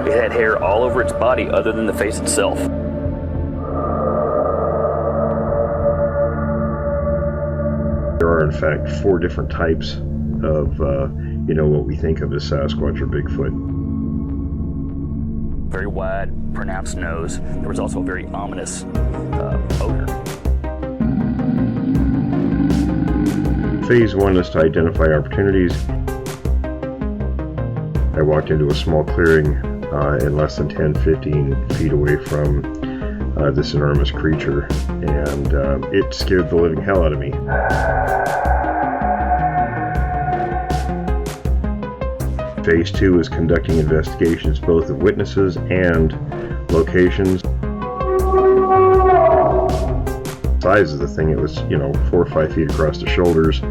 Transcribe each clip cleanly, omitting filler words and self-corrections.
It had hair all over its body other than the face itself. There are, in fact, 4 different types of, what we think of as Sasquatch or Bigfoot. Very wide, pronounced nose. There was also a very ominous odor. Phase 1 is to identify opportunities. I walked into a small clearing in less than 10-15 feet away from this enormous creature, and it scared the living hell out of me. Phase 2 is conducting investigations both of witnesses and locations. The size of the thing, it was 4 or 5 feet across the shoulders.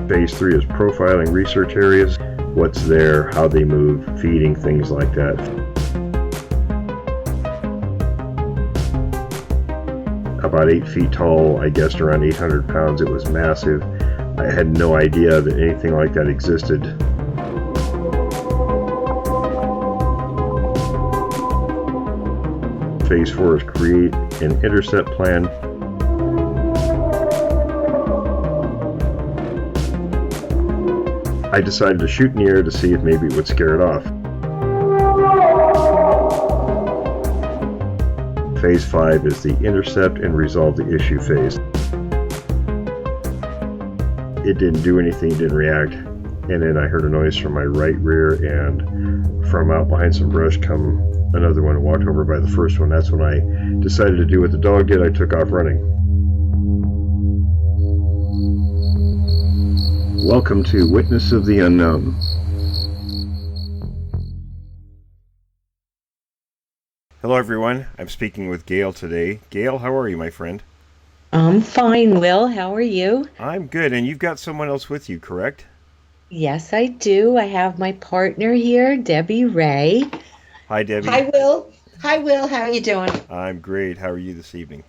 Phase 3 is profiling research areas, what's there, how they move, feeding, things like that. About 8 feet tall, I guessed around 800 pounds. It was massive. I had no idea that anything like that existed. Phase 4 is create an intercept plan. I decided to shoot in the air to see if maybe it would scare it off. Phase 5 is the intercept and resolve the issue phase. It didn't do anything, it didn't react, and then I heard a noise from my right rear, and from out behind some brush come another one and walked over by the first one. That's when I decided to do what the dog did. I took off running. Welcome to Witness of the Unknown. Hello everyone, I'm speaking with Gayle today. Gayle, how are you, my friend? I'm fine, Will. How are you? I'm good, and you've got someone else with you, correct? Yes, I do. I have my partner here, Debbie Ray. Hi, Debbie. Hi, Will. Hi, Will. How are you doing? I'm great. How are you this evening?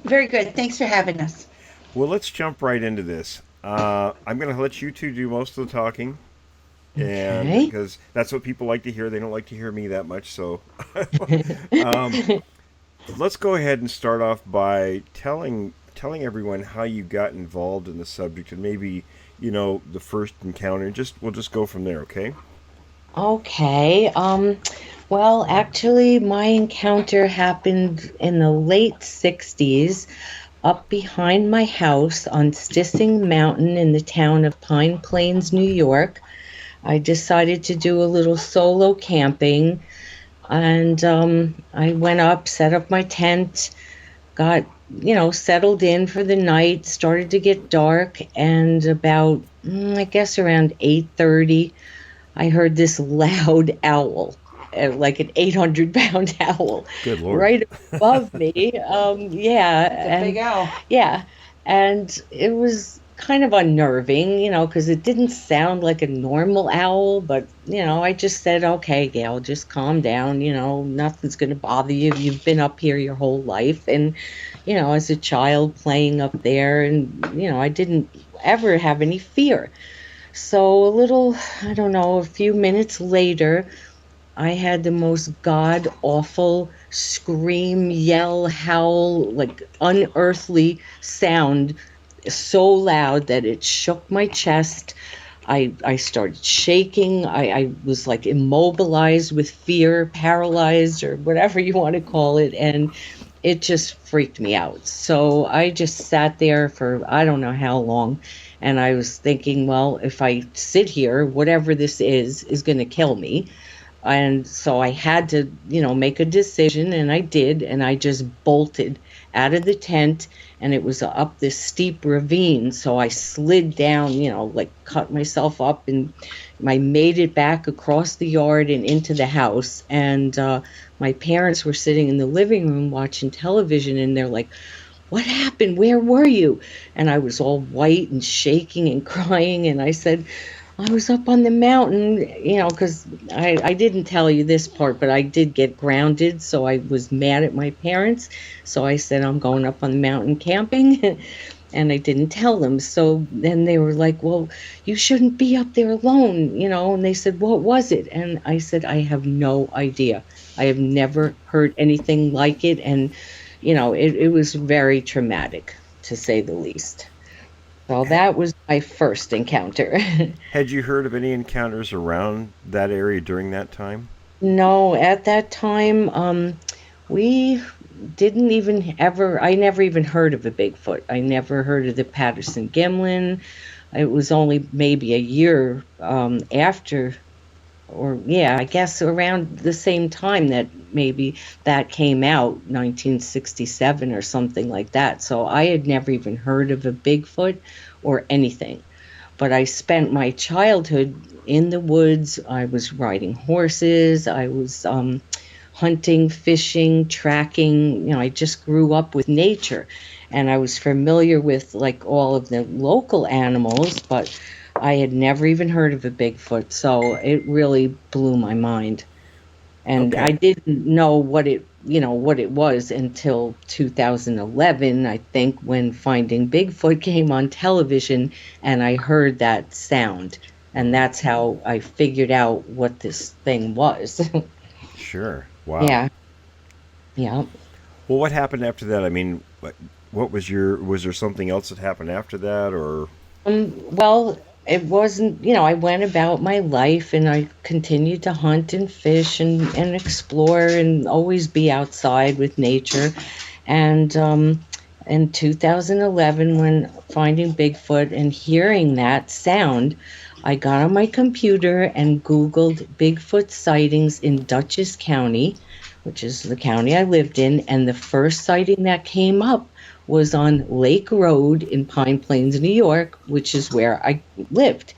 Very good. Thanks for having us. Well, let's jump right into this. I'm going to let you two do most of the talking. And Okay. because that's what people like to hear. They don't like to hear me that much, so let's go ahead and start off by telling everyone how you got involved in the subject, and maybe the first encounter. We'll just go from there, okay? Okay. Well, actually, my encounter happened in the late 60s up behind my house on Stissing Mountain in the town of Pine Plains, New York. I decided to do a little solo camping, and I went up, set up my tent, got, settled in for the night, started to get dark, and about, I guess around 8:30, I heard this loud owl, like an 800-pound owl. Good Lord. Right above me. Yeah. Big owl. Yeah, and it was kind of unnerving, because it didn't sound like a normal owl, but, I just said, okay, Gayle, just calm down, nothing's going to bother you. You've been up here your whole life. And, as a child playing up there, and, I didn't ever have any fear. So a few minutes later, I had the most god-awful scream, yell, howl, like unearthly sound, so loud that it shook my chest. I started shaking. I was like immobilized with fear, paralyzed, or whatever you want to call it, and it just freaked me out. So I just sat there for I don't know how long, and I was thinking, well, if I sit here, whatever this is going to kill me. And so I had to, make a decision, and I did, and I just bolted out of the tent, and it was up this steep ravine, so I slid down, cut myself up, and I made it back across the yard and into the house, and my parents were sitting in the living room watching television, and they're like, what happened? Where were you? And I was all white and shaking and crying, and I said, I was up on the mountain, because I didn't tell you this part, but I did get grounded, so I was mad at my parents. So I said, I'm going up on the mountain camping, and I didn't tell them. So then they were like, well, you shouldn't be up there alone, and they said, what was it? And I said, I have no idea. I have never heard anything like it, and, it was very traumatic, to say the least. Well, that was my first encounter. Had you heard of any encounters around that area during that time? No, at that time, we didn't I never even heard of a Bigfoot. I never heard of the Patterson Gimlin. It was only maybe a year after, I guess around the same time that maybe that came out, 1967 or something like that. So I had never even heard of a Bigfoot or anything. But I spent my childhood in the woods. I was riding horses. I was hunting, fishing, tracking. I just grew up with nature. And I was familiar with like all of the local animals, but I had never even heard of a Bigfoot. So it really blew my mind. And Okay. I didn't know what it was until 2011, I think, when Finding Bigfoot came on television and I heard that sound. And that's how I figured out what this thing was. Sure. Wow. Yeah. Yeah. Well, what happened after that? I mean, what was there something else that happened after that, or? Well, it wasn't, I went about my life and I continued to hunt and fish and explore and always be outside with nature. And in 2011, when Finding Bigfoot and hearing that sound, I got on my computer and Googled Bigfoot sightings in Dutchess County, which is the county I lived in, and the first sighting that came up was on Lake Road in Pine Plains, New York, which is where I lived.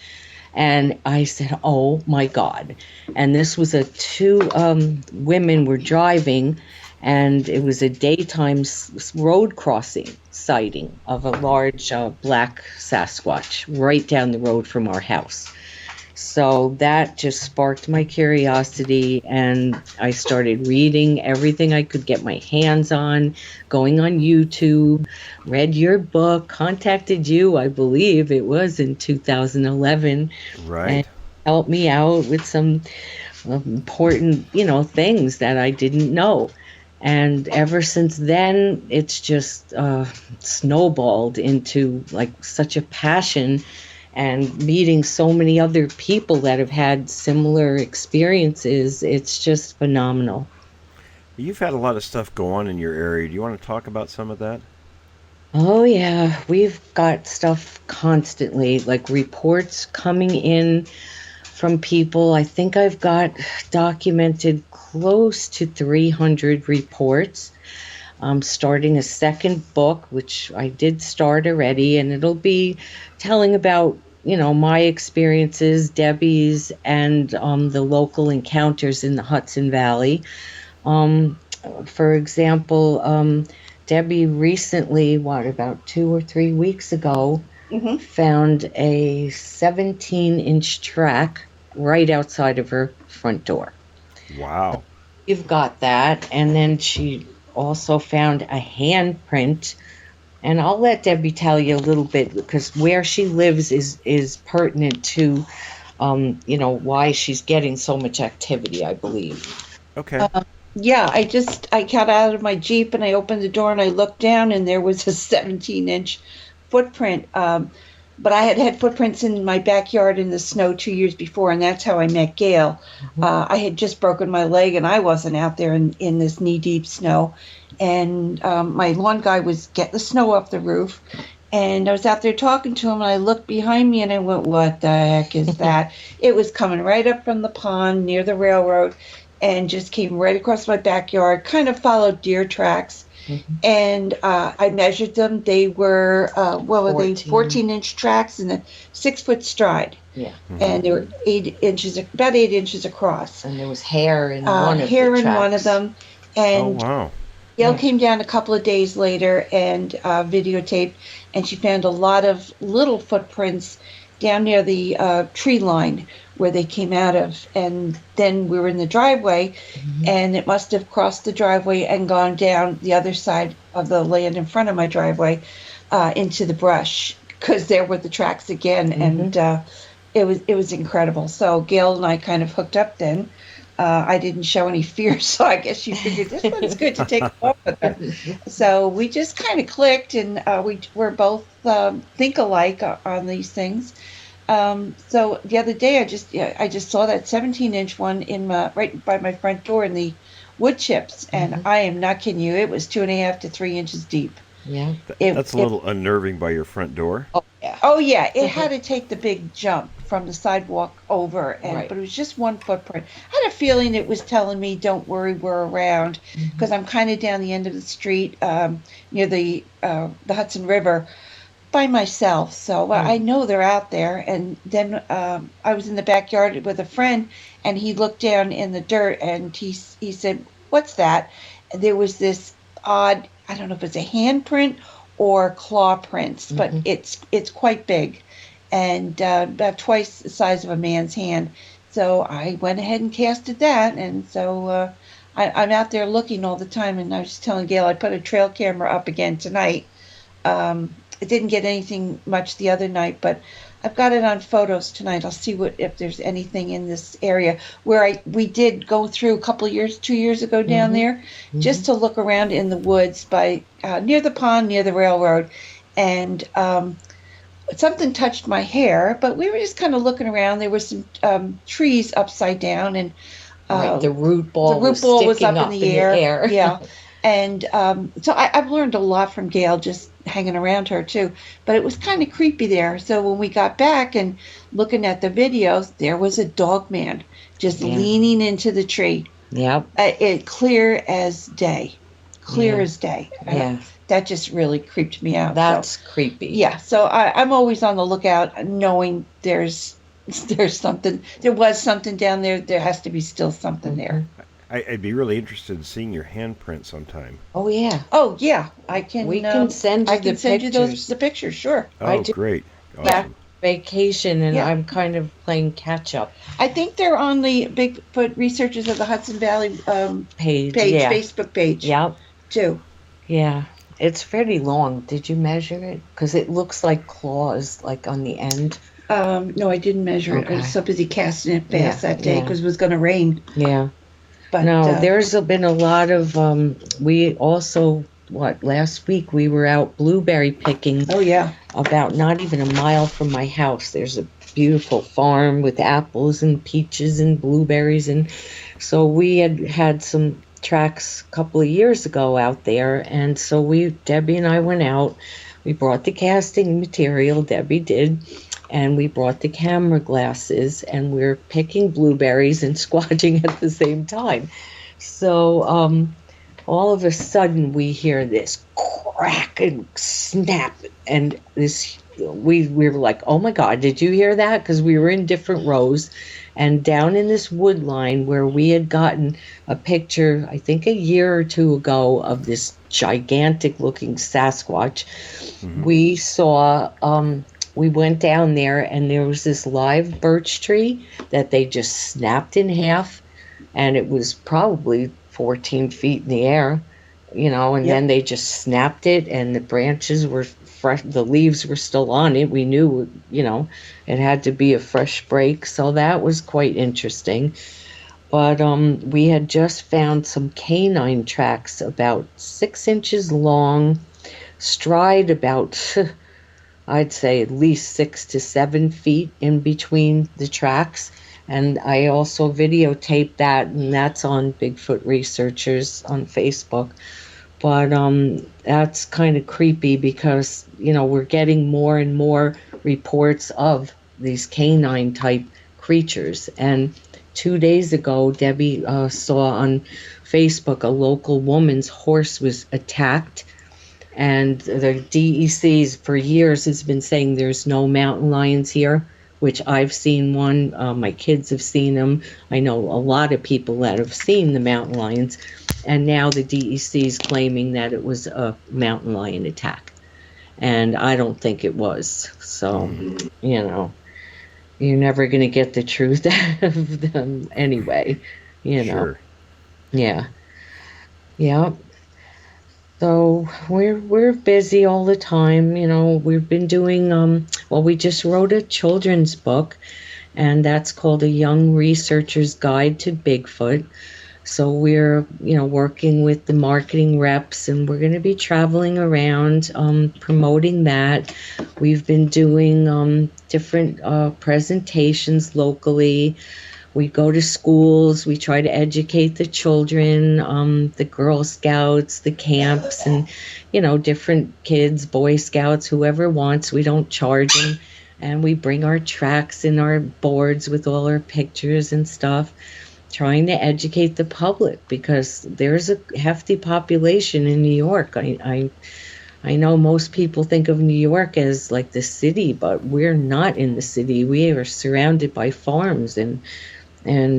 And I said, oh my God. And this was two women were driving, and it was a daytime road crossing sighting of a large black Sasquatch right down the road from our house. So that just sparked my curiosity, and I started reading everything I could get my hands on, going on YouTube, read your book, contacted you, I believe it was in 2011. Right. And helped me out with some important, things that I didn't know. And ever since then, it's just snowballed into like such a passion, and meeting so many other people that have had similar experiences. It's just phenomenal. You've had a lot of stuff go on in your area. Do you want to talk about some of that? Oh yeah, we've got stuff constantly, like reports coming in from people. I think I've got documented close to 300 reports. I'm starting a second book, which I did start already, and it'll be telling about, my experiences, Debbie's, and the local encounters in the Hudson Valley. For example, Debbie recently, about 2 or 3 weeks ago, found a 17-inch track right outside of her front door. Wow. You've got that. And then she also found a handprint, and I'll let Debbie tell you a little bit, because where she lives is pertinent to why she's getting so much activity, I believe. Okay. Yeah, I got out of my Jeep and I opened the door and I looked down and there was a 17-inch footprint. But I had had footprints in my backyard in the snow 2 years before, and that's how I met Gayle. I had just broken my leg, and I wasn't out there in this knee-deep snow. And my lawn guy was getting the snow off the roof, and I was out there talking to him, and I looked behind me, and I went, what the heck is that? It was coming right up from the pond near the railroad and just came right across my backyard, kind of followed deer tracks. And I measured them. They were, 14-inch tracks and a 6-foot stride. Yeah. And they were about 8 inches across. And there was hair in one of the hair in tracks. one of them. And oh, wow. Gayle came down a couple of days later and videotaped, and she found a lot of little footprints down near the tree line where they came out of, and then we were in the driveway, and it must have crossed the driveway and gone down the other side of the land in front of my driveway into the brush, because there were the tracks again, and it was incredible. So Gayle and I kind of hooked up then. I didn't show any fear, so I guess she figured this one's good to take off with her. So we just kind of clicked, and we're both think alike on these things. So the other day, I just saw that 17-inch one right by my front door in the wood chips, and I am not kidding you. It was 2.5 to 3 inches deep. Yeah, That's a little unnerving by your front door. Oh yeah. It had to take the big jump from the sidewalk over, but it was just one footprint. I had a feeling it was telling me, "Don't worry, we're around," because I'm kind of down the end of the street near the Hudson River by myself, so I know they're out there. And then I was in the backyard with a friend, and he looked down in the dirt, and he said, "What's that?" And there was this odd, I don't know if it's a handprint or claw prints, but it's quite big, and about twice the size of a man's hand. So I went ahead and casted that, and so I'm out there looking all the time. And I was just telling Gayle, I put a trail camera up again tonight. I didn't get anything much the other night, but I've got it on photos tonight. I'll see if there's anything in this area where we did go through 2 years ago down there, just to look around in the woods by near the pond, near the railroad, and something touched my hair. But we were just kind of looking around. There were some trees upside down, and the root ball was up in the air. Yeah. And so I've learned a lot from Gayle just hanging around her too, but it was kind of creepy there. So when we got back and looking at the videos, there was a dog man just leaning into the tree. Yep. It clear as day. Yeah. That just really creeped me out. That's creepy. Yeah. So I'm always on the lookout, knowing there's something. There was something down there. There has to be still something there. I'd be really interested in seeing your handprint sometime. Oh yeah. Oh yeah. I can. We can send you the pictures. Sure. Oh, great. Awesome. Vacation, and I'm kind of playing catch up. I think they're on the Bigfoot Researchers of the Hudson Valley page, Facebook page. Yep. Too. Yeah. It's pretty long. Did you measure it? Because it looks like claws, like on the end. No, I didn't measure it. I was so busy casting it fast that day because it was going to rain. Yeah. But, no, there's been a lot of, we also, last week we were out blueberry picking. Oh, yeah. About not even a mile from my house. There's a beautiful farm with apples and peaches and blueberries. And so we had some tracks a couple of years ago out there. And so Debbie and I went out. We brought the casting material, Debbie did. And we brought the camera glasses, and we're picking blueberries and squatching at the same time. So all of a sudden we hear this crack and snap, and we were like, oh my God, did you hear that? Because we were in different rows, and down in this wood line where we had gotten a picture, I think a year or two ago, of this gigantic looking Sasquatch, we saw... we went down there, and there was this live birch tree that they just snapped in half, and it was probably 14 feet in the air, and then they just snapped it, and the branches were fresh, the leaves were still on it. We knew, it had to be a fresh break, so that was quite interesting. But we had just found some canine tracks about 6 inches long, stride about... I'd say at least 6 to 7 feet in between the tracks. And I also videotaped that, and that's on Bigfoot Researchers on Facebook. But that's kind of creepy because, we're getting more and more reports of these canine type creatures. And 2 days ago, Debbie saw on Facebook a local woman's horse was attacked. And the DECs for years has been saying there's no mountain lions here, which I've seen one. My kids have seen them. I know a lot of people that have seen the mountain lions. And now the DEC is claiming that it was a mountain lion attack. And I don't think it was. So, you're never going to get the truth out of them anyway, you know. Sure. Yeah. Yeah. So we're busy all the time, you know. We've been doing well, we just wrote a children's book, and that's called A Young Researcher's Guide to Bigfoot. So we're, you know, working with the marketing reps, and we're going to be traveling around promoting that. We've been doing different presentations locally. We go to schools, we try to educate the children, the Girl Scouts, the camps, and, you know, different kids, Boy Scouts, whoever wants. We don't charge them. And we bring our tracts and our boards with all our pictures and stuff, trying to educate the public, because there's a hefty population in New York. I know most people think of New York as like the city, but we're not in the city. We are surrounded by farms and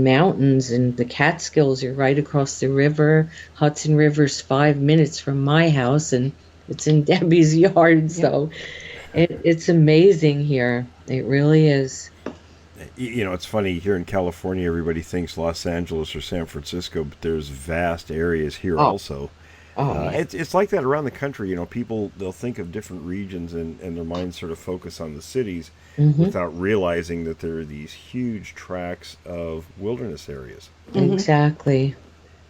mountains, and the Catskills are right across the river. Hudson River's 5 minutes from my house, and it's in Debbie's yard. So it's amazing here. It really is. You know, it's funny, here in California, everybody thinks Los Angeles or San Francisco, but there's vast areas here also. It's like that around the country. You know, people, they'll think of different regions, and their minds sort of focus on the cities without realizing that there are these huge tracts of wilderness areas. Exactly.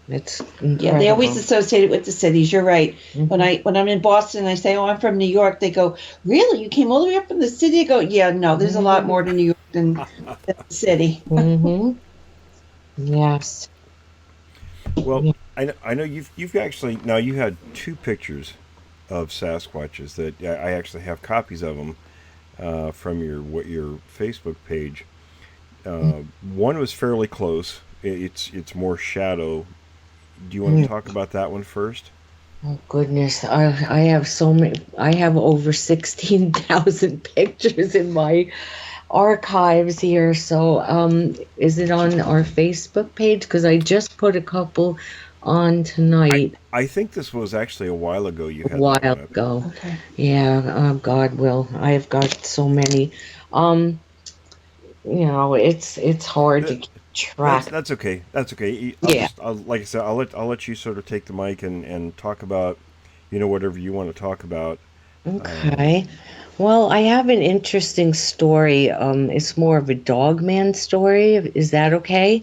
It's incredible. Yeah, they always associate it with the cities. You're right. When I'm in Boston, I say, "Oh, I'm from New York." They go, "Really? You came all the way up from the city?" I go, "Yeah, no. There's a lot more to New York than the city." Yes. Well, I know you've actually, now you had 2 pictures of Sasquatches that I actually have copies of them from your Facebook page. One was fairly close. It's more shadow. Do you want to talk about that one first? Oh goodness, I have so many. I have over 16,000 pictures in my archives here. So, is it on our Facebook page? Because I just put a couple on tonight. I think this was actually a while ago. You had A while that one up. ago. Okay. Yeah. God will. I have got so many. You know, it's hard to keep track. That's okay. That's okay. Like I said, I'll let you sort of take the mic and talk about, you know, whatever you want to talk about. Okay. Well, I have an interesting story. It's more of a dog man story. Is that okay?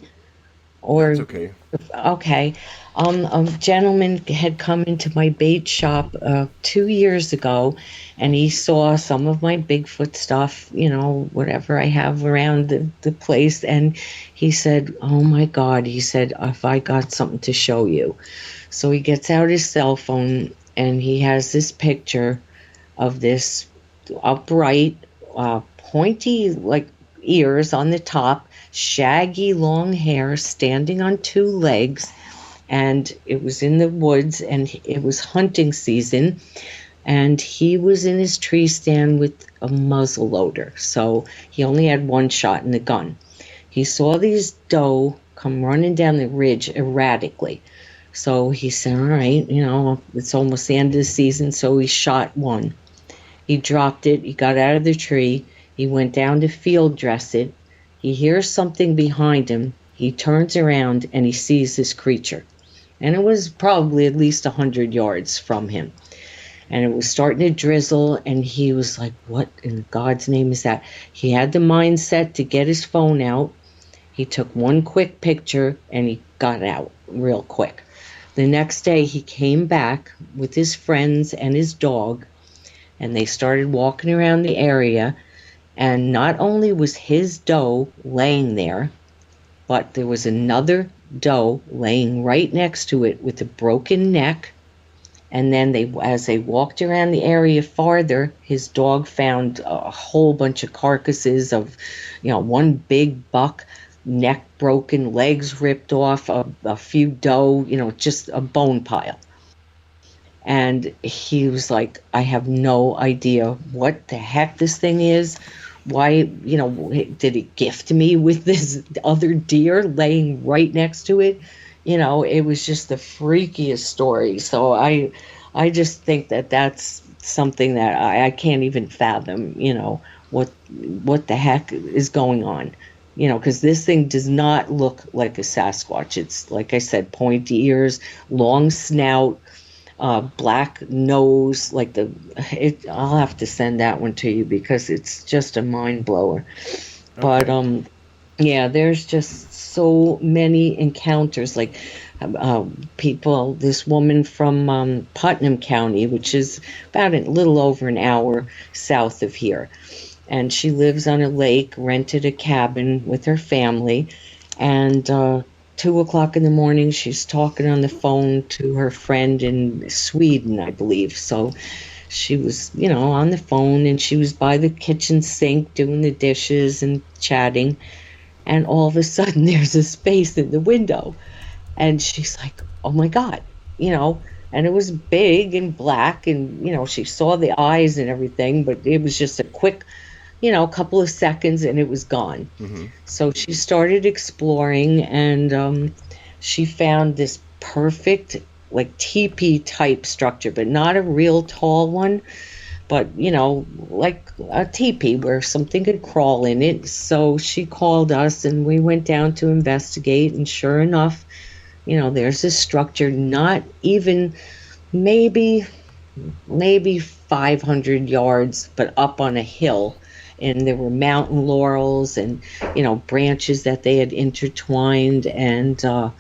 Or That's okay. okay. A gentleman had come into my bait shop 2 years ago, and he saw some of my Bigfoot stuff, you know, whatever I have around the place, and he said, "Oh my God," he said, "if I got something to show you." So he gets out his cell phone, and he has this picture of this upright, pointy, like ears on the top, shaggy long hair, standing on 2 legs. And it was in the woods, and it was hunting season, and he was in his tree stand with a muzzle loader, so he only had 1 shot in the gun. He saw these doe come running down the ridge erratically, so he said, "All right, you know, it's almost the end of the season," so he shot 1. He dropped it, he got out of the tree, he went down to field dress it, he hears something behind him, he turns around, and he sees this creature. And it was probably at least 100 yards from him. And it was starting to drizzle, and he was like, "What in God's name is that?" He had the mindset to get his phone out. He took 1 quick picture, and he got out real quick. The next day, he came back with his friends and his dog, and they started walking around the area. And not only was his doe laying there, but there was another doe laying right next to it with a broken neck. And then as they walked around the area farther, his dog found a whole bunch of carcasses of, you know, 1 big buck, neck broken, legs ripped off, a few doe, you know, just a bone pile. And he was like, "I have no idea what the heck this thing is. Why, you know, did it gift me with this other deer laying right next to it?" You know, it was just the freakiest story. So I just think that that's something that I can't even fathom, you know, what the heck is going on. Because this thing does not look like a Sasquatch. It's, like I said, pointy ears, long snout, black nose. I'll have to send that one to you because it's just a mind blower. Okay. But yeah, there's just so many encounters. This woman from Putnam County, which is about a little over an hour south of here. And she lives on a lake, rented a cabin with her family. And 2:00 in the morning, she's talking on the phone to her friend in Sweden, I believe. So she was, on the phone, and she was by the kitchen sink doing the dishes and chatting. And all of a sudden, there's a space in the window. And she's like, oh, my God, And it was big and black. And, she saw the eyes and everything. But it was just a quick, a couple of seconds, and it was gone. Mm-hmm. So she started exploring, and she found this perfect, teepee type structure, but not a real tall one, but, like a teepee where something could crawl in it. So she called us, and we went down to investigate, and sure enough, there's this structure, not even maybe 500 yards, but up on a hill. And there were mountain laurels and, branches that they had intertwined. And, so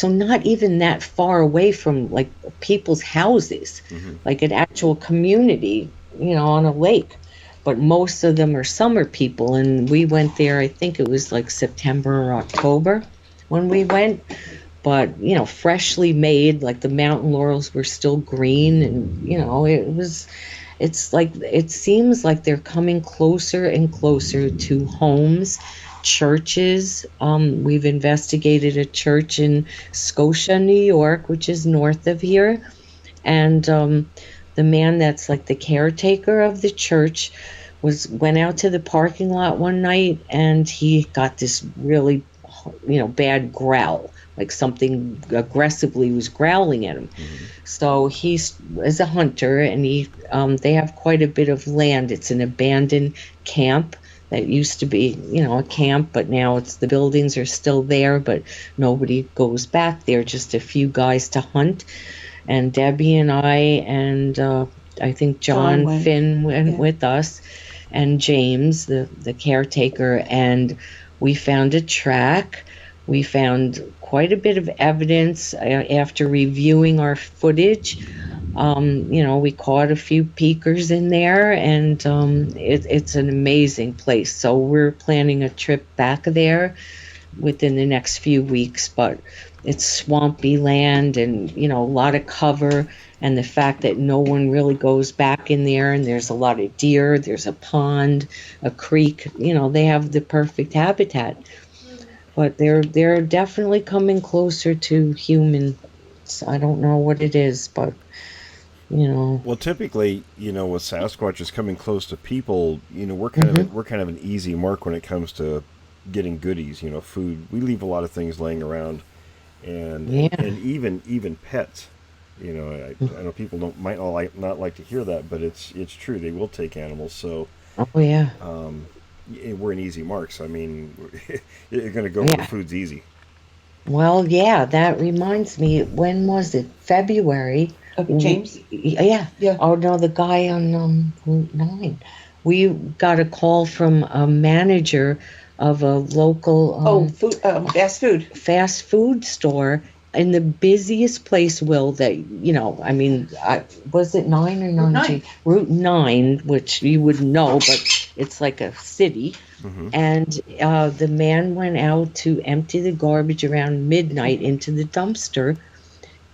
not even that far away from, people's houses, mm-hmm. An actual community, on a lake. But most of them are summer people. And we went there, I think it was September or October when we went. But, freshly made, the mountain laurels were still green. And, it seems like they're coming closer and closer to homes, churches. We've investigated a church in Scotia, New York, which is north of here. And the man that's the caretaker of the church went out to the parking lot one night, and he got this really, bad growl. Something aggressively was growling at him. Mm-hmm. So he's a hunter, and they have quite a bit of land. It's an abandoned camp that used to be, a camp, but now the buildings are still there, but nobody goes back there, just a few guys to hunt. And Debbie and I and I think John Finn went with us, and James, the caretaker, and we found a track. We found quite a bit of evidence after reviewing our footage. We caught a few peekers in there, and it's an amazing place. So we're planning a trip back there within the next few weeks, but it's swampy land and, a lot of cover, and the fact that no one really goes back in there, and there's a lot of deer, there's a pond, a creek, they have the perfect habitat. But they're definitely coming closer to humans. I don't know what it is, but Well, typically, with Sasquatch is coming close to people, we're kind of an easy mark when it comes to getting goodies, food. We leave a lot of things laying around, and even pets. I know people might not like to hear that, but it's true. They will take animals. So. Oh yeah. We're an easy mark, so I mean, you're going to go where food's easy. Well, yeah, that reminds me. When was it? February. James? Yeah. Oh no, the guy on Route 9. We got a call from a manager of a local fast food store in the busiest place, Will, that, was it 9 or 9? Route 9, which you wouldn't know, but it's like a city. Mm-hmm. And the man went out to empty the garbage around midnight into the dumpster,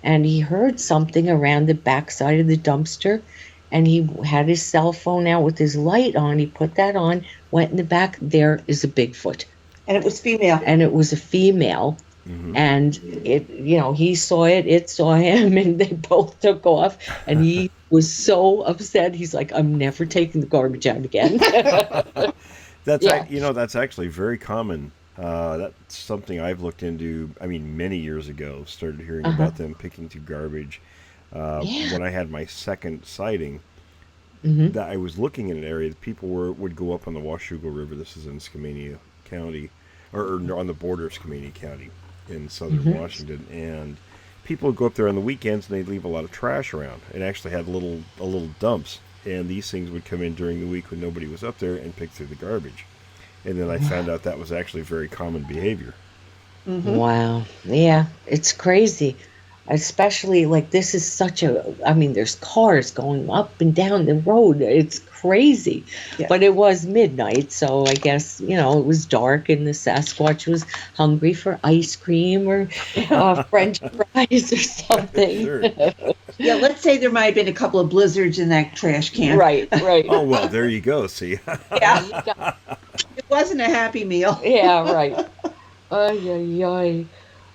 and he heard something around the backside of the dumpster, and he had his cell phone out with his light on. He put that on, went in the back. There is a Bigfoot. And it was female. And it was a female. Mm-hmm. And he saw it saw him, and they both took off, and he was so upset. He's like, I'm never taking the garbage out again. That's actually very common. That's something I've looked into, many years ago, started hearing about them picking through garbage. When I had my second sighting, that I was looking in an area that people would go up on the Washougal River. This is in Skamania County, or on the border of Skamania County in southern Washington, and people would go up there on the weekends and they'd leave a lot of trash around and actually had little dumps. And these things would come in during the week when nobody was up there and pick through the garbage. And then I found out that was actually very common behavior. Wow. Yeah, it's crazy. Especially, like, this is such a, I mean, there's cars going up and down the road. It's crazy. Yeah. But it was midnight, so I guess, you know, it was dark and the Sasquatch was hungry for ice cream or French fries or something. Sure. Yeah, let's say there might have been a couple of blizzards in that trash can. Right. Oh, well, there you go. See? Yeah. It wasn't a happy meal. Yeah, right. Ay, ay, ay.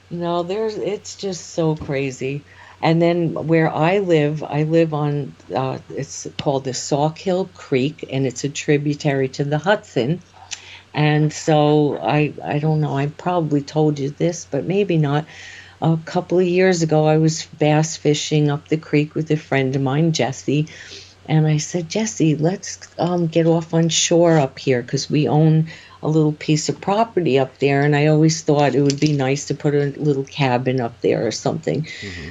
No, it's just so crazy. And then where I live on, it's called the Sawkill Creek, and it's a tributary to the Hudson. And so I don't know, I probably told you this, but maybe not. A couple of years ago, I was bass fishing up the creek with a friend of mine, Jesse. And I said, Jesse, let's get off on shore up here because we own a little piece of property up there. And I always thought it would be nice to put a little cabin up there or something.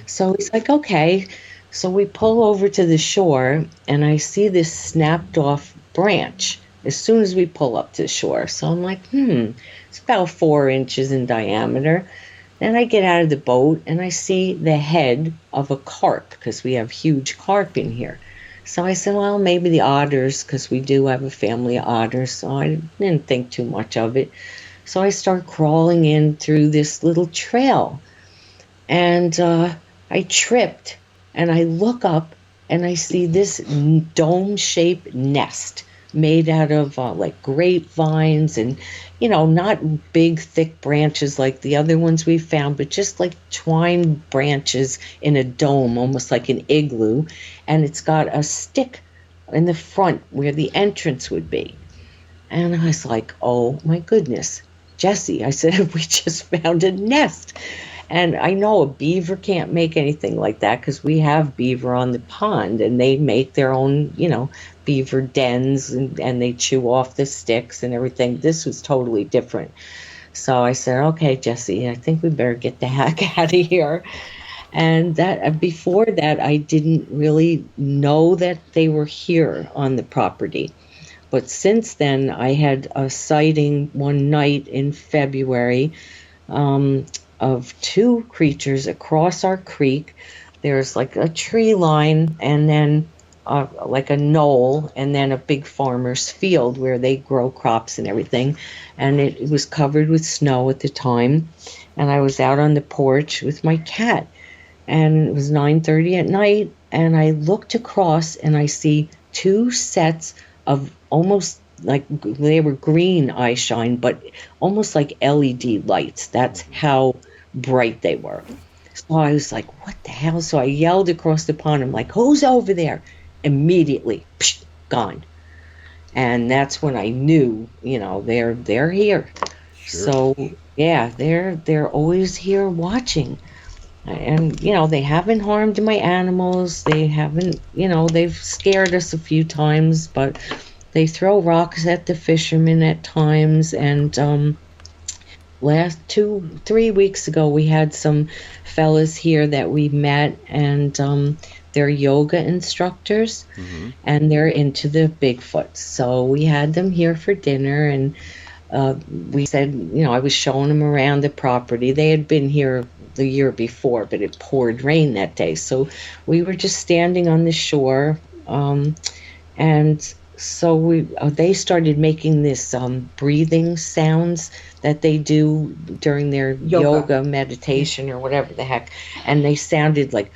So he's like, okay. So we pull over to the shore and I see this snapped off branch as soon as we pull up to the shore. So I'm like, it's about 4 inches in diameter. Then I get out of the boat and I see the head of a carp because we have huge carp in here. So I said, well, maybe the otters, because we do have a family of otters, so I didn't think too much of it. So I start crawling in through this little trail, and I tripped, and I look up, and I see this dome-shaped nest made out of like grapevines and, you know, not big, thick branches like the other ones we found, but just like twined branches in a dome, almost like an igloo. And it's got a stick in the front where the entrance would be. And I was like, oh my goodness, Jesse, I said, we just found a nest. And I know a beaver can't make anything like that because we have beaver on the pond and they make their own, you know, beaver dens and they chew off the sticks and everything. This was totally different. So I said, okay, Jesse, I think we better get the heck out of here. And that before that, I didn't really know that they were here on the property. But since then, I had a sighting one night in February of 2 creatures across our creek. There's like a tree line and then like a knoll and then a big farmer's field where they grow crops and everything. And it was covered with snow at the time. And I was out on the porch with my cat. And it was 9:30 at night. And I looked across and I see 2 sets of almost like they were green eye shine, but almost like LED lights. That's how bright they were. So I was like, what the hell? So I yelled across the pond. I'm like, who's over there? Immediately, psh, gone. And that's when I knew, you know, they're here. Sure. So yeah, they're always here watching. And, you know, they haven't harmed my animals. They haven't, you know, they've scared us a few times, but they throw rocks at the fishermen at times. And last 2-3 weeks ago, we had some fellas here that we met, and they're yoga instructors, and they're into the Bigfoot. So we had them here for dinner, and we said, you know, I was showing them around the property. They had been here the year before, but it poured rain that day. So we were just standing on the shore, and so they started making this breathing sounds that they do during their yoga meditation or whatever the heck, and they sounded like,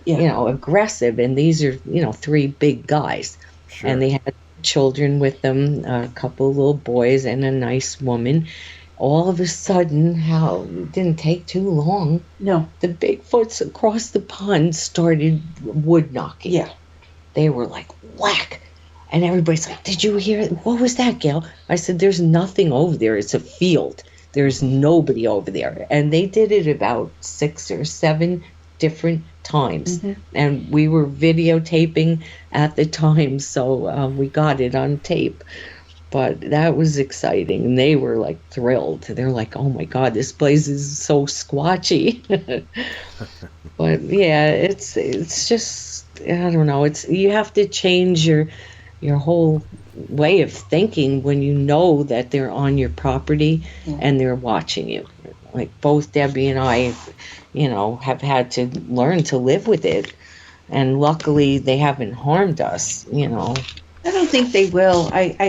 you know, aggressive. And these are, you know, 3 big guys, sure. And they had children with them, a couple of little boys and a nice woman. All of a sudden, it didn't take too long. No, the Bigfoots across the pond started wood knocking. Yeah, they were like whack. And everybody's like, did you hear it? What was that, Gail? I said, there's nothing over there. It's a field. There's nobody over there. And they did it about 6 or 7 different times. Mm-hmm. And we were videotaping at the time, so we got it on tape. But that was exciting, and they were like thrilled. They're like, "Oh my God, this place is so squatchy." But yeah, it's just, I don't know. It's, you have to change your whole way of thinking when you know that they're on your property and they're watching you. Like both Debbie and I, have had to learn to live with it, and luckily they haven't harmed us. I don't think they will. We're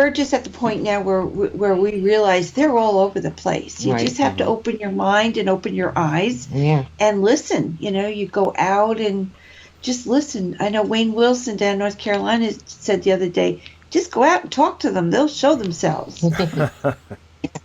just at the point now where we realize they're all over the place. You just have to open your mind and open your eyes and listen. You go out and just listen. I know Wayne Wilson down in North Carolina said the other day, just go out and talk to them. They'll show themselves.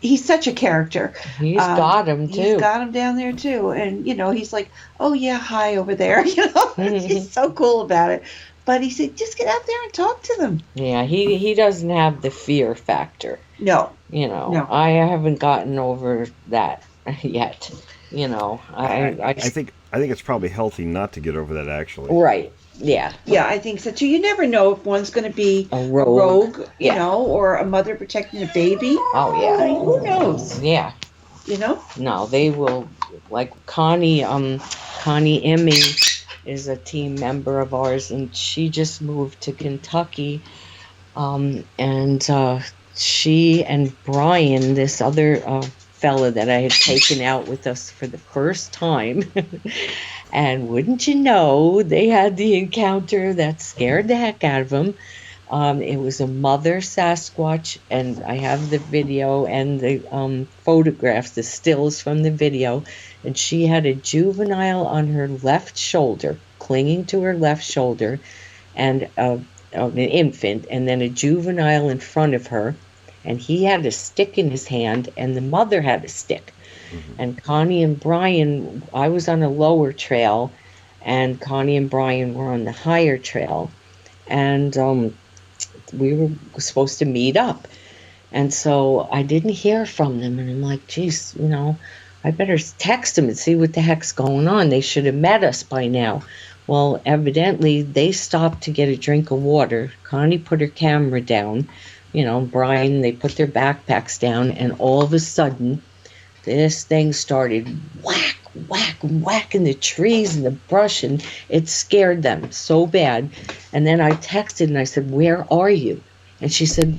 He's such a character. He's got him too. He's got him down there too. And, he's like, oh yeah, hi over there. He's so cool about it. But he said, just get out there and talk to them. Yeah, he doesn't have the fear factor. No. No. I haven't gotten over that yet. I think it's probably healthy not to get over that, actually. Right. Yeah. Yeah, I think so too. You never know if one's going to be a rogue, or a mother protecting a baby. Oh yeah. I mean, who knows? Yeah. No, they will. Like Connie Emmy is a team member of ours, and she just moved to Kentucky, and she and Brian, this other fella that I had taken out with us for the first time. And wouldn't you know, they had the encounter that scared the heck out of them. It was a mother Sasquatch, and I have the video and the photographs, the stills from the video. And she had a juvenile on her left shoulder, clinging to her left shoulder, and an infant, and then a juvenile in front of her. And he had a stick in his hand, and the mother had a stick. And Connie and Brian, I was on a lower trail, and Connie and Brian were on the higher trail, and we were supposed to meet up. And so I didn't hear from them, and I'm like, geez, I better text them and see what the heck's going on. They should have met us by now. Well, evidently they stopped to get a drink of water. Connie put her camera down, Brian, they put their backpacks down, and all of a sudden, this thing started whack, whack, whack in the trees and the brush, and it scared them so bad. And then I texted and I said, where are you? And she said,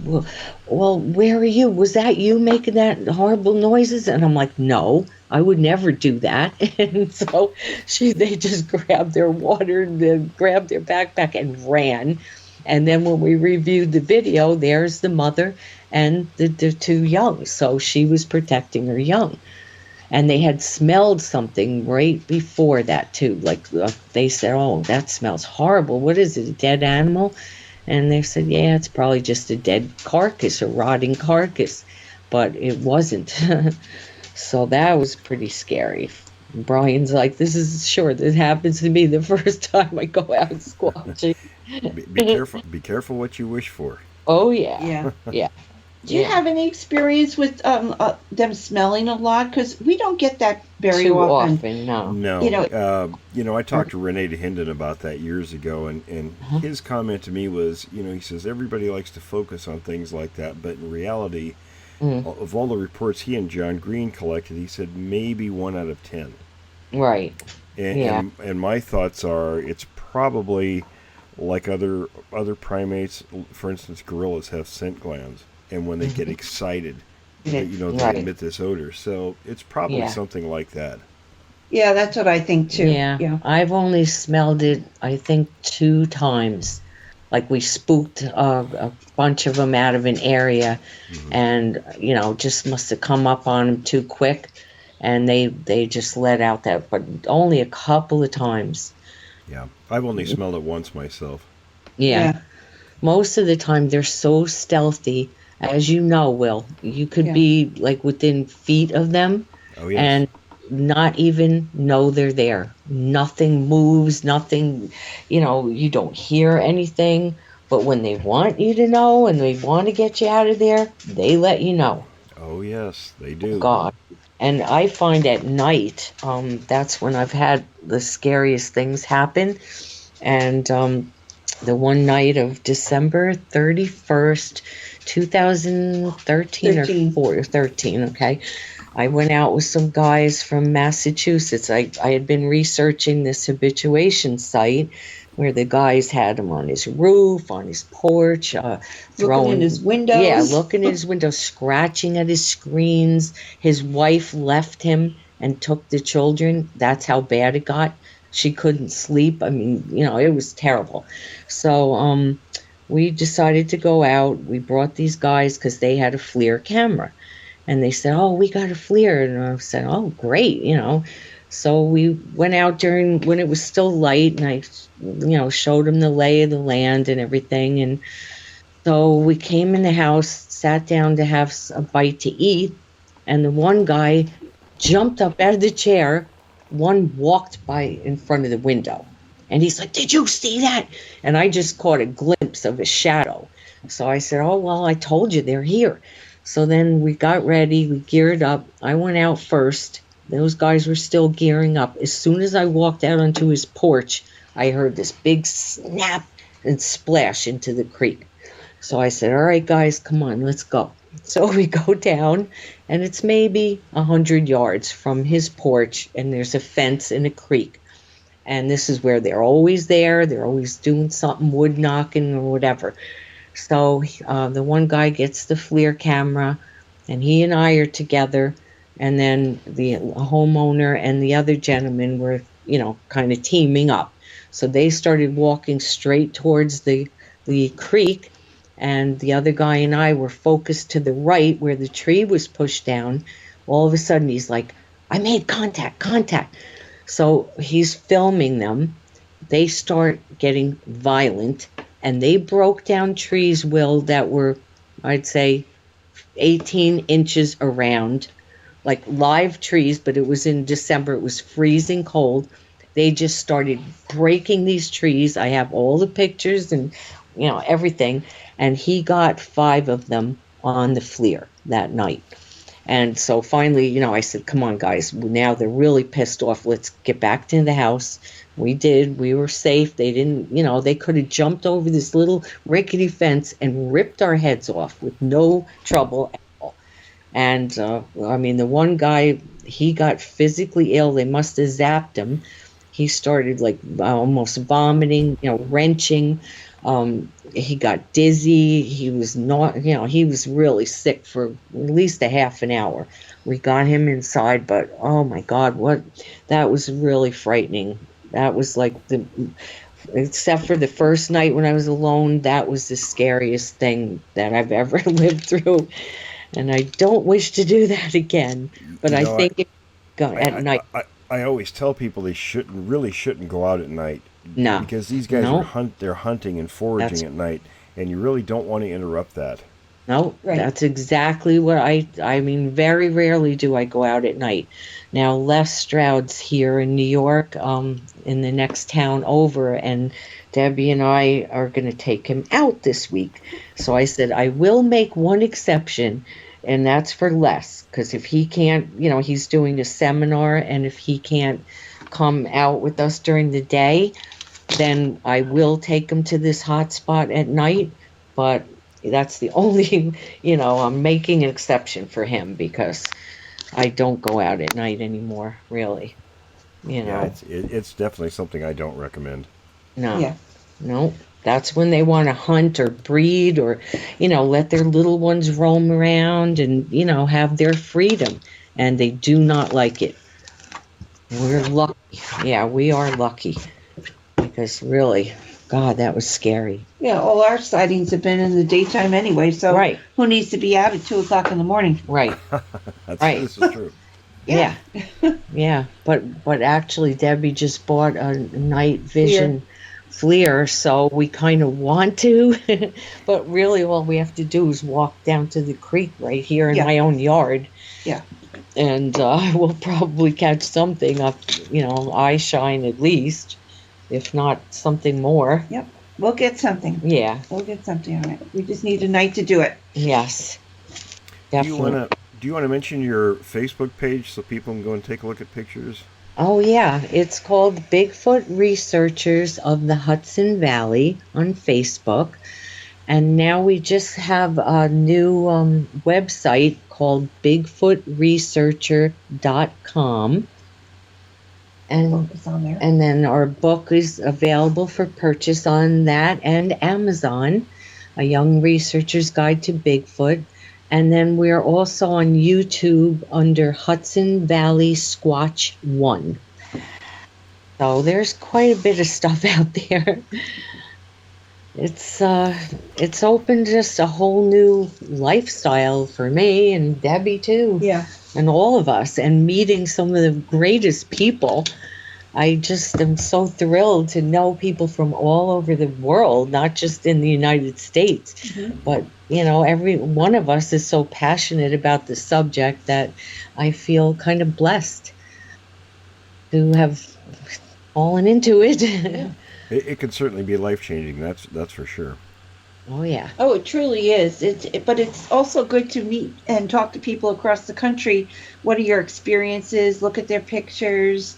well, where are you? Was that you making that horrible noises? And I'm like, no, I would never do that. And so they just grabbed their water and then grabbed their backpack and ran. And then when we reviewed the video, there's the mother and the two young. So she was protecting her young. And they had smelled something right before that, too. Like they said, oh, that smells horrible. What is it, a dead animal? And they said, yeah, it's probably just a dead carcass, a rotting carcass. But it wasn't. So that was pretty scary. Brian's like, this happens to me the first time I go out squatching. Be careful what you wish for. Oh, yeah. Yeah. Do you have any experience with them smelling a lot? Because we don't get that very Too often. No. I talked to Renee DeHinden about that years ago, and his comment to me was, he says everybody likes to focus on things like that, but in reality, of all the reports he and John Green collected, he said maybe 1 out of 10. Right. And my thoughts are, it's probably like other primates. For instance, gorillas have scent glands. And when they get excited, they emit this odor. So it's probably something like that. Yeah, that's what I think too. Yeah. I've only smelled it, I think, 2 times. Like we spooked a bunch of them out of an area, and just must have come up on them too quick, and they just let out that. But only a couple of times. Yeah, I've only smelled it once myself. Yeah. Most of the time they're so stealthy. As you know, Will, you could be like within feet of them and not even know they're there. Nothing moves, nothing, you don't hear anything. But when they want you to know and they want to get you out of there, they let you know. Oh, yes, they do. God. And I find at night, that's when I've had the scariest things happen. And the one night of December 31st, 2013 or 13, okay, I went out with some guys from Massachusetts. I had been researching this habituation site where the guys had him on his roof, on his porch, looking in his windows. Yeah, looking in his windows, scratching at his screens. His wife left him and took the children. That's how bad it got. She couldn't sleep. I mean, it was terrible. So we decided to go out. We brought these guys because they had a FLIR camera. And they said, oh, we got a FLIR. And I said, oh, great, So we went out when it was still light, and I, showed them the lay of the land and everything. And so we came in the house, sat down to have a bite to eat, and the one guy jumped up out of the chair. One walked by in front of the window, and he's like, did you see that? And I just caught a glimpse of a shadow. So I said, oh, well, I told you they're here. So then we got ready, we geared up. I went out first. Those guys were still gearing up. As soon as I walked out onto his porch, I heard this big snap and splash into the creek. So I said, all right, guys, come on, let's go. So we go down, and it's maybe 100 yards from his porch, and there's a fence in a creek. And this is where they're always there. They're always doing something, wood knocking or whatever. So the one guy gets the FLIR camera, and he and I are together, and then the homeowner and the other gentleman were, kind of teaming up. So they started walking straight towards the creek, and the other guy and I were focused to the right where the tree was pushed down. All of a sudden, he's like, I made contact. So he's filming them. They start getting violent. And they broke down trees, Will, that were, I'd say, 18 inches around, like live trees, but it was in December. It was freezing cold. They just started breaking these trees. I have all the pictures and, everything. And he got 5 of them on the FLIR that night. And so finally, I said, come on, guys, now they're really pissed off. Let's get back to the house. We did. We were safe. They didn't, they could have jumped over this little rickety fence and ripped our heads off with no trouble at all. And, the one guy, he got physically ill. They must have zapped him. He started, almost vomiting, wrenching. He got dizzy. He was not, he was really sick for at least a half an hour. We got him inside, but, oh, my God, that was really frightening. That was except for the first night when I was alone, that was the scariest thing that I've ever lived through. And I don't wish to do that again. But I think at night. I always tell people they really shouldn't go out at night. No. Because these guys they're hunting and foraging at night, and you really don't want to interrupt that. No, right. That's exactly what I mean, very rarely do I go out at night. Now, Les Stroud's here in New York, in the next town over, and Debbie and I are going to take him out this week. So I said, I will make one exception, and that's for Les, because if he can't, he's doing a seminar, and if he can't come out with us during the day, then I will take him to this hot spot at night, but that's the only, I'm making an exception for him because I don't go out at night anymore, really. Yeah, it's definitely something I don't recommend. No. Yeah. No. That's when they want to hunt or breed or, let their little ones roam around and, have their freedom. And they do not like it. We're lucky. Yeah, we are lucky. Because really, God, that was scary. Yeah, all our sightings have been in the daytime anyway, so right. Who needs to be out at 2 o'clock in the morning? Right. This is true. Yeah. Yeah. But actually, Debbie just bought a night vision FLIR, so we kind of want to. But really, all we have to do is walk down to the creek right here in my own yard. Yeah. And we'll probably catch something up, eye shine at least. If not something more. Yep. We'll get something. Yeah. We'll get something on it. We just need a night to do it. Yes. Definitely. Do you want to mention your Facebook page so people can go and take a look at pictures? Oh, yeah. It's called Bigfoot Researchers of the Hudson Valley on Facebook. And now we just have a new website called BigfootResearcher.com. And then our book is available for purchase on that and Amazon, A Young Researcher's Guide to Bigfoot. And then we're also on YouTube under Hudson Valley Squatch 1. So there's quite a bit of stuff out there. It's opened just a whole new lifestyle for me and Debbie too. Yeah. And all of us, and meeting some of the greatest people. I just am so thrilled to know people from all over the world, not just in the United States. Mm-hmm. But, every one of us is so passionate about the subject that I feel kind of blessed to have fallen into it. Yeah. It can certainly be life-changing, that's for sure. Oh, yeah. Oh, it truly is. But it's also good to meet and talk to people across the country. What are your experiences? Look at their pictures,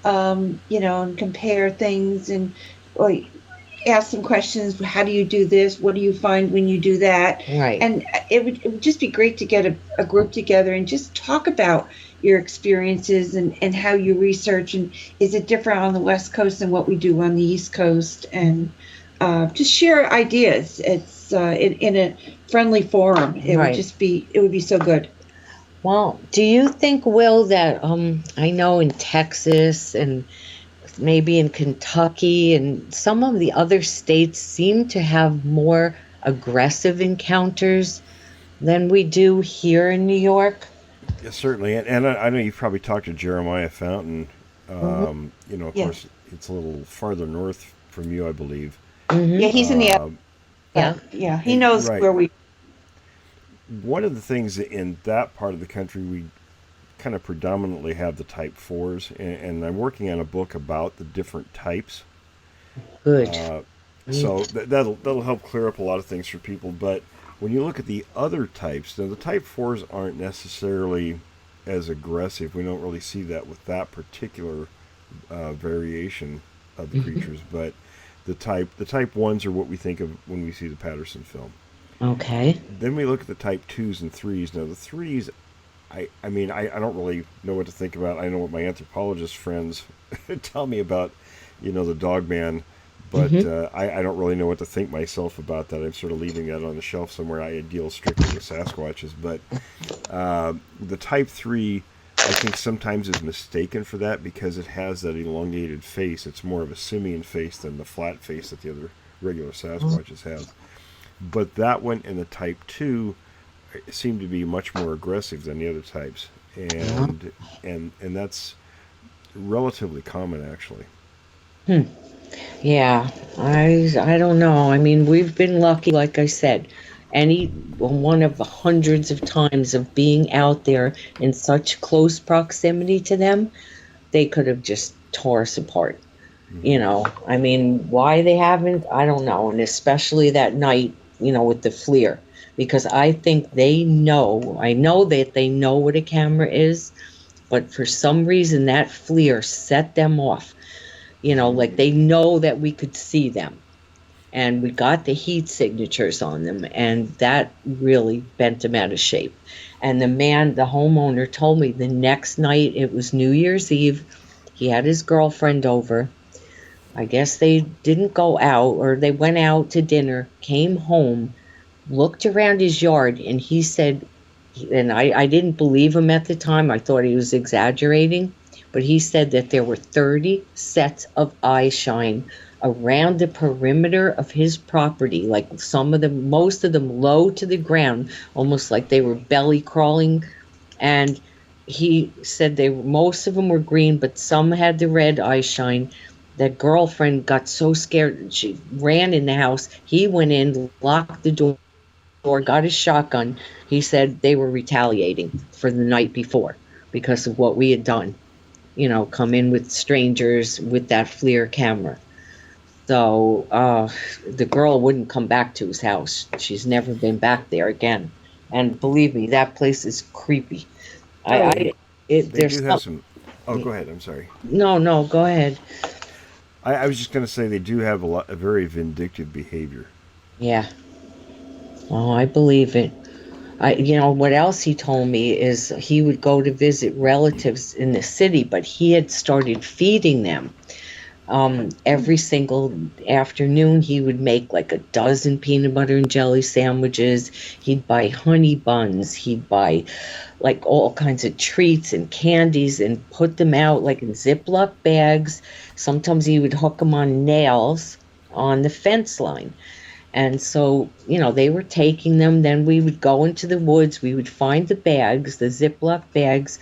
and compare things or ask some questions. How do you do this? What do you find when you do that? Right. And it would just be great to get a group together and just talk about your experiences and how you research, and is it different on the West Coast than what we do on the East Coast, and just share ideas. It's in a friendly forum. It Right. would be so good. Well, do you think, Will, that I know in Texas and maybe in Kentucky and some of the other states seem to have more aggressive encounters than we do here in New York? Yes, certainly. And I know you've probably talked to Jeremiah Fountain. Of course, it's a little farther north from you, I believe. Mm-hmm. Yeah, he's in the... yeah, he knows right. where we... One of the things in that part of the country, we kind of predominantly have the type 4s, and I'm working on a book about the different types. Good. So that'll help clear up a lot of things for people. But when you look at the other types, now the type 4s aren't necessarily as aggressive. We don't really see that with that particular variation of the creatures, but the type 1s are what we think of when we see the Patterson film. Okay. Then we look at the type 2s and 3s. Now the 3s, I don't really know what to think about. I know what my anthropologist friends tell me about, the dog man, but I don't really know what to think myself about that. I'm sort of leaving that on the shelf somewhere. I deal strictly with Sasquatches, but the type 3, I think sometimes is mistaken for that because it has that elongated face. It's more of a simian face than the flat face that the other regular Sasquatches have. But that one and the type 2 seem to be much more aggressive than the other types, and that's relatively common, actually. Yeah, I don't know. I mean, we've been lucky, like I said. One of the hundreds of times of being out there in such close proximity to them, they could have just tore us apart. I mean, why they haven't, I don't know. And especially that night, with the FLIR, because I think I know that they know what a camera is, but for some reason that FLIR set them off. Like they know that we could see them, and we got the heat signatures on them, and that really bent them out of shape. And the homeowner told me the next night, it was New Year's Eve, he had his girlfriend over. I guess they didn't go out, or they went out to dinner, came home, looked around his yard, and he said, and I didn't believe him at the time, I thought he was exaggerating, but he said that there were 30 sets of eye shine around the perimeter of his property, like most of them low to the ground, almost like they were belly crawling. And he said most of them were green, but some had the red eye shine. That girlfriend got so scared, she ran in the house. He went in, locked the door, got his shotgun. He said they were retaliating for the night before because of what we had done. Come in with strangers with that FLIR camera. So the girl wouldn't come back to his house. She's never been back there again. And believe me, that place is creepy. They There's do have some. Oh, go ahead. I'm sorry. no, go ahead. I was just going to say they do have a very vindictive behavior. Yeah. Oh, I believe it. What else he told me is he would go to visit relatives in the city, but he had started feeding them. Every single afternoon, he would make like a dozen peanut butter and jelly sandwiches. He'd buy honey buns. He'd buy like all kinds of treats and candies and put them out like in Ziploc bags. Sometimes he would hook them on nails on the fence line. And so, they were taking them. Then we would go into the woods. We would find the bags, the Ziploc bags,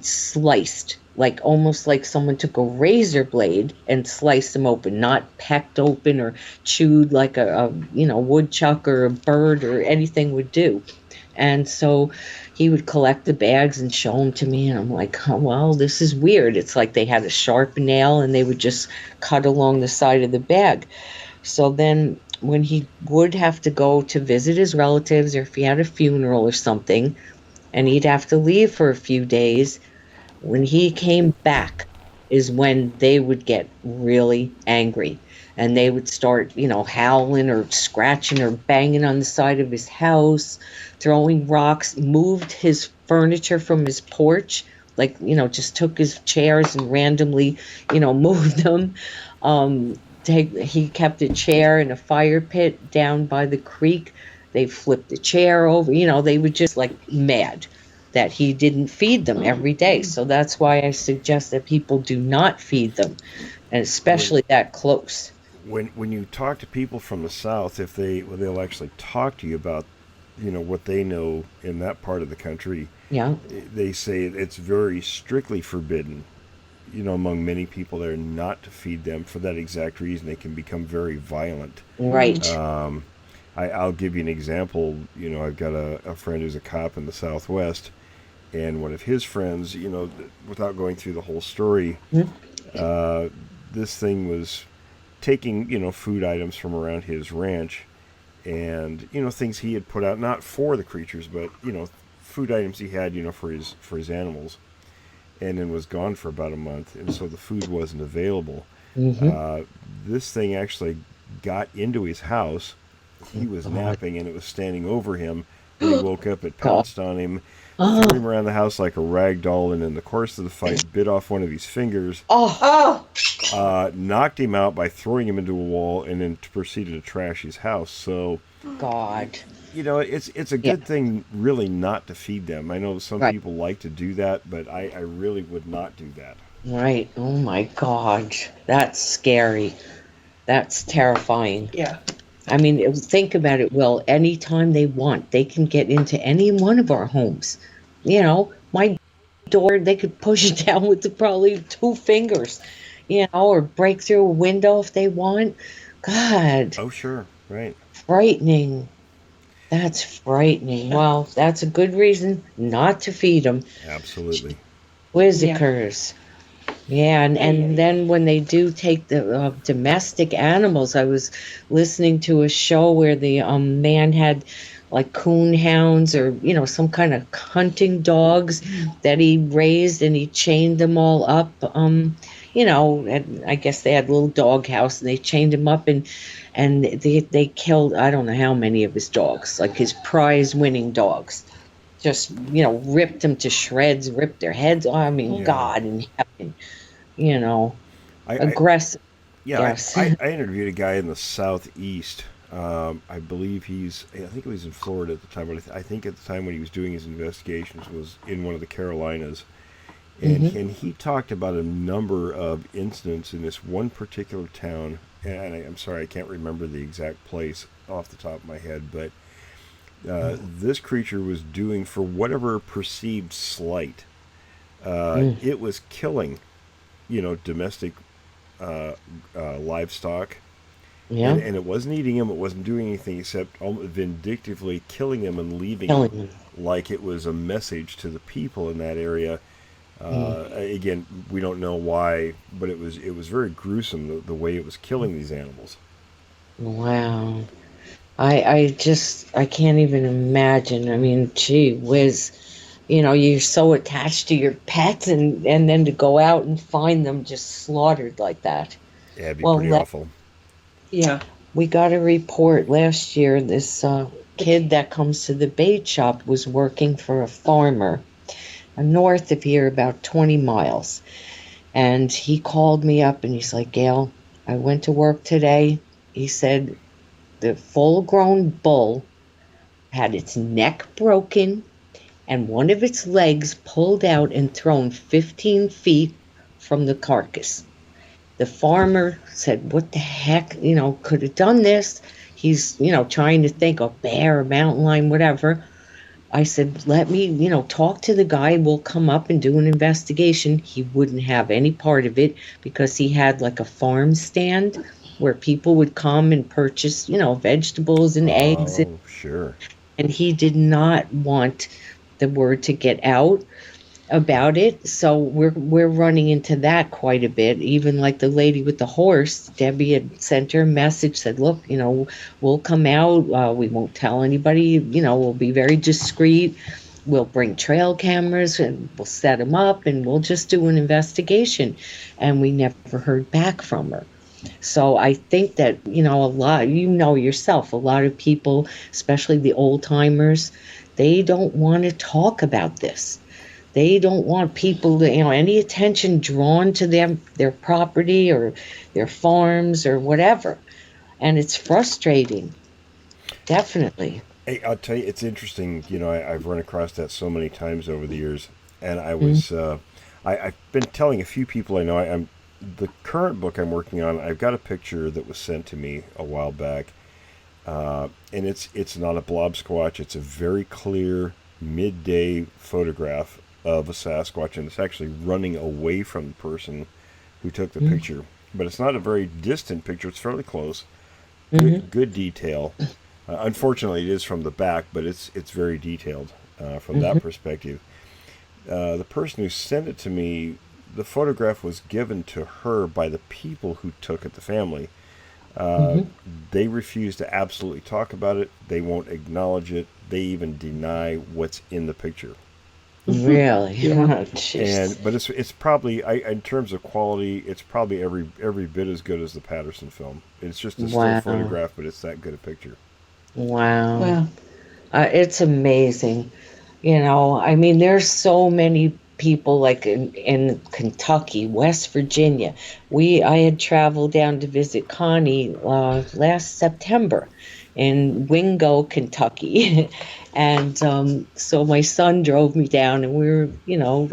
sliced, like almost like someone took a razor blade and sliced them open, not pecked open or chewed like a woodchuck or a bird or anything would do. And so he would collect the bags and show them to me. And I'm like, oh, well, this is weird. It's like they had a sharp nail and they would just cut along the side of the bag. So then when he would have to go to visit his relatives or if he had a funeral or something, and he'd have to leave for a few days, when he came back is when they would get really angry. And they would start, howling or scratching or banging on the side of his house, throwing rocks, moved his furniture from his porch, just took his chairs and randomly, moved them. He kept a chair in a fire pit down by the creek. They flipped the chair over. They were just like mad that he didn't feed them every day. So that's why I suggest that people do not feed them, and especially that close. When you talk to people from the South, if they'll actually talk to you about what they know in that part of the country. Yeah. They say it's very strictly forbidden, among many people there, not to feed them for that exact reason. They can become very violent. Right. I'll give you an example. I've got a friend who's a cop in the Southwest, and one of his friends, without going through the whole story, this thing was taking, food items from around his ranch and, things he had put out, not for the creatures, but, food items he had, for his animals, and then was gone for about a month. And so the food wasn't available. Mm-hmm. This thing actually got into his house. He was napping and it was standing over him. When he woke up, it pounced on him, threw him around the house like a rag doll, and in the course of the fight, bit off one of his fingers, knocked him out by throwing him into a wall, and then proceeded to trash his house. So, God, it's a good thing, really, not to feed them. I know some people like to do that, but I really would not do that. Right. Oh my God, that's scary. That's terrifying. Yeah. I mean, think about it, Will. Anytime they want, they can get into any one of our homes. My door, they could push it down with probably 2 fingers, or break through a window if they want. God. Oh, sure. Right. Frightening. That's frightening. Well, that's a good reason not to feed them. Absolutely. Whizzikers. Yeah, and then when they do take the domestic animals, I was listening to a show where the man had like coon hounds or some kind of hunting dogs that he raised, and he chained them all up. And I guess they had a little dog house, and they chained him up, and they killed I don't know how many of his dogs, like his prize winning dogs. Just ripped them to shreds, ripped their heads. I mean, God in heaven. Aggressive. Yes. I interviewed a guy in the Southeast. I believe I think he was in Florida at the time, but I think at the time when he was doing his investigations was in one of the Carolinas. And he talked about a number of incidents in this one particular town. And I'm sorry, I can't remember the exact place off the top of my head, but this creature was doing, for whatever perceived slight, it was killing domestic livestock. Yeah. And it wasn't eating them, it wasn't doing anything except vindictively killing them and leaving them like it was a message to the people in that area. Again, we don't know why, but it was very gruesome the way it was killing these animals. Wow. I can't even imagine. I mean, gee whiz, you're so attached to your pets, and then to go out and find them just slaughtered like that. Yeah, it'd be Well, pretty awful. Yeah. we got a report last year. This kid that comes to the bait shop was working for a farmer north of here, about 20 miles. And he called me up and he's like, Gail, I went to work today. He said the full-grown bull had its neck broken and one of its legs pulled out and thrown 15 feet from the carcass. The farmer said, what the heck, could have done this? He's, trying to think of bear, mountain lion, whatever. I said, let me, talk to the guy. We'll come up and do an investigation. He wouldn't have any part of it because he had like a farm stand where people would come and purchase, vegetables and eggs. Oh, sure. And he did not want the word to get out about it. So we're running into that quite a bit. Even like the lady with the horse, Debbie had sent her a message, said, look, we'll come out. We won't tell anybody, we'll be very discreet. We'll bring trail cameras and we'll set them up and we'll just do an investigation. And we never heard back from her. So I think that, a lot, yourself, a lot of people, especially the old timers, they don't want to talk about this. They don't want people to, any attention drawn to them, their property or their farms or whatever. And it's frustrating. Definitely. Hey, I'll tell you, it's interesting. I've run across that so many times over the years. And I was, I've been telling a few people I know, the current book I'm working on, I've got a picture that was sent to me a while back. And it's not a blob squatch. It's a very clear midday photograph of a Sasquatch, and it's actually running away from the person who took the picture. But it's not a very distant picture. It's fairly close. Good detail. Unfortunately, it is from the back, but it's very detailed from that perspective. The person who sent it to me, the photograph was given to her by the people who took it, the family. They refuse to absolutely talk about it. They won't acknowledge it. They even deny what's in the picture. Really? Yeah. But it's probably, in terms of quality, it's probably every bit as good as the Patterson film. It's just a still photograph, but it's that good a picture. Wow. It's amazing. I mean, there's so many people like in Kentucky, West Virginia. I had traveled down to visit Connie last September in Wingo, Kentucky. And so my son drove me down and we were,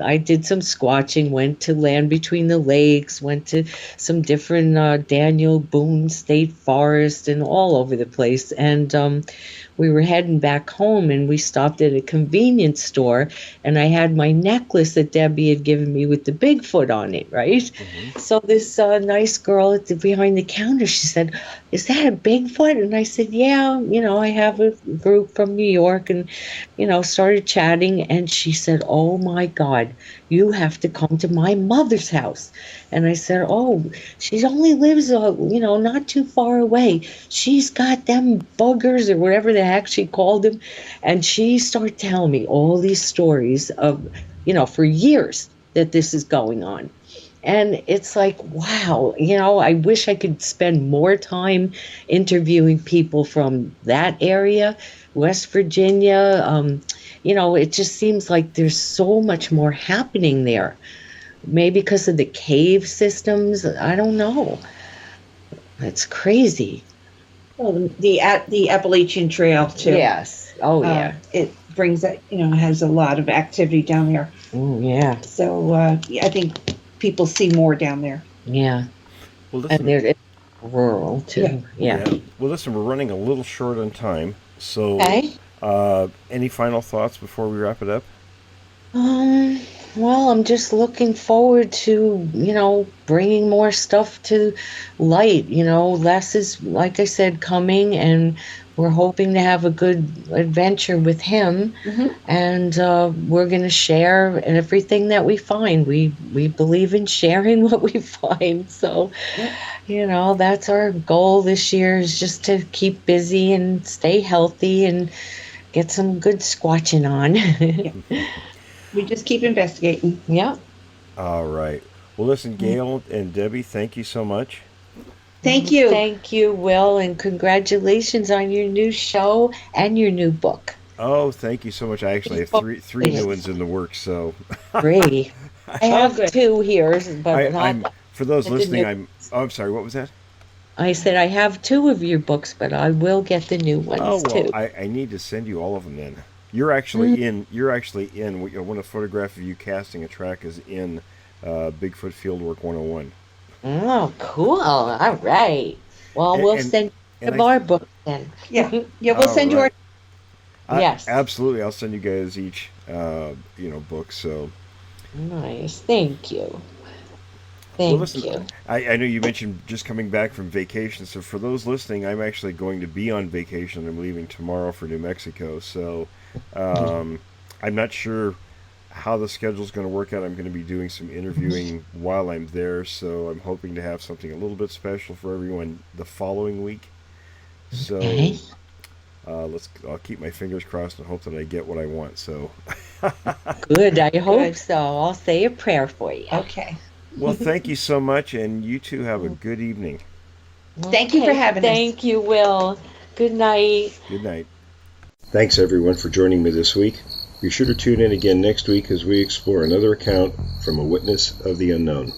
I did some squatching, went to Land Between the Lakes, went to some different Daniel Boone State Forest and all over the place. And we were heading back home and we stopped at a convenience store and I had my necklace that Debbie had given me with the Bigfoot on it, right? So this nice girl behind the counter, she said, is that a Bigfoot? And I said, yeah, I have a group from New York and, started chatting. And she said, oh my God, you have to come to my mother's house. And I said, oh, she only lives, not too far away. She's got them buggers or whatever the heck she called them. And she started telling me all these stories of, for years that this is going on. And it's like, wow, I wish I could spend more time interviewing people from that area, West Virginia. It just seems like there's so much more happening there. Maybe because of the cave systems. I don't know. It's crazy. Well, the Appalachian Trail, too. Yes. Oh, yeah. It brings that, has a lot of activity down there. Oh, yeah. So I think people see more down there. Yeah. Well, listen, and it's rural, too. Yeah. Well, listen, we're running a little short on time. So, any final thoughts before we wrap it up? Well, I'm just looking forward to, bringing more stuff to light. Less is, like I said, coming, and we're hoping to have a good adventure with him, and we're going to share everything that we find. We believe in sharing what we find, so that's our goal this year, is just to keep busy and stay healthy and get some good squatching on. We just keep investigating. Yeah. All right. Well, listen, Gayle and Debbie, thank you so much. Thank you. Thank you, Will, and congratulations on your new show and your new book. Oh, thank you so much. I actually have three new ones in the works, so. 3. I have 2 here, but not. For those listening, I'm sorry, what was that? I said I have 2 of your books, but I will get the new ones too. I need to send you all of them then. You're actually in. I want a photograph of you casting a track is in Bigfoot Fieldwork 101. Oh, cool! All right. Well, we'll send you our book then. Yeah, we'll send you our. Yes. Absolutely. I'll send you guys each, books. So. Nice. Thank you. Thank you. I know you mentioned just coming back from vacation. So for those listening, I'm actually going to be on vacation. I'm leaving tomorrow for New Mexico. So I'm not sure how the schedule's going to work out. I'm going to be doing some interviewing while I'm there. So I'm hoping to have something a little bit special for everyone the following week. So I'll keep my fingers crossed and hope that I get what I want. So good. I hope so. I'll say a prayer for you. Okay. Well, thank you so much, and you two have a good evening. Thank you for having us. Thank you, Will. Good night. Good night. Thanks, everyone, for joining me this week. Be sure to tune in again next week as we explore another account from a witness of the unknown.